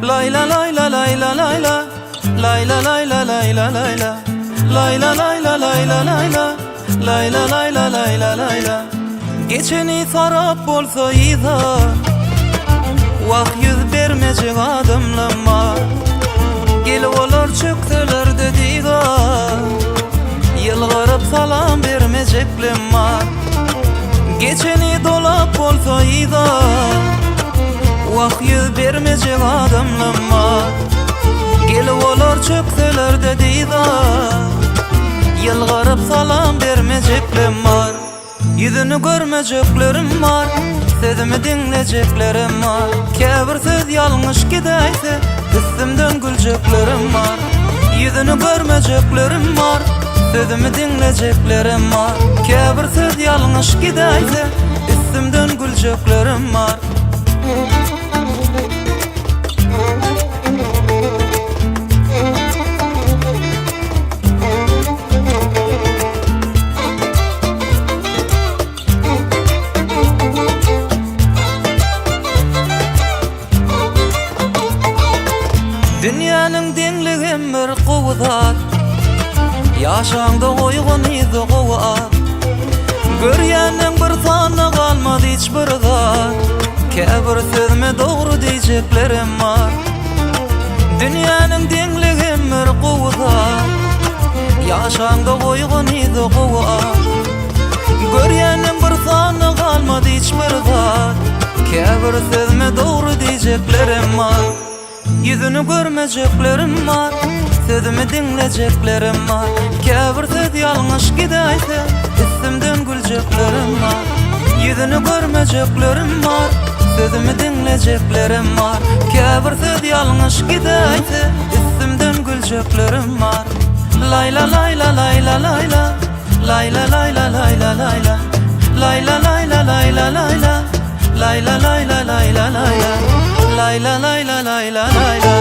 Layla layla layla layla layla layla layla layla layla layla layla layla layla layla layla layla. Geçeni taraf bolsa ida vak yüz vermeyecek adımlama. Gelip olar çöktüler dediga yılgarıp salam vermeyeceklim var. Geçeni dolap bolsa ida vak yüz vermeyecek adımlama. Gelip olar çöktüler dediga yılgarıp salam vermeyeceklim var. Yüzünü görmeyeceklerim var, sözümü dinleyeceklerim var. Kebir söz yanlış gideyse üstümden güleceklerim var. Yüzünü görmeyeceklerim var, sözümü dinleyeceklerim var. Kebir söz yanlış gideyse üstümden güleceklerim var. Dünyanın denliğin bir kuvvet, yaşanda uygun idi kuvvet. Göryenin bir tanı kalmadı hiçbir zat. Kebir sözüme doğru diyeceklerim var. Dünyanın denliğin bir kuvvet, yaşanda uygun idi kuvvet. Göryenin bir tanı kalmadı hiçbir zat. Kebir sözüme doğru diyeceklerim var. Yüzünü görmeyeceklerim var, sözümü dinleyeceklerim var. Kebir söz yanlış gideyse üstümden güleceklerim var. Yüzünü görmeyeceklerim var, sözümü dinleyeceklerim var. Kebir söz yanlış gideyse üstümden güleceklerim var. Layla layla layla layla layla layla layla layla layla layla layla layla layla layla layla layla layla layla layla layla.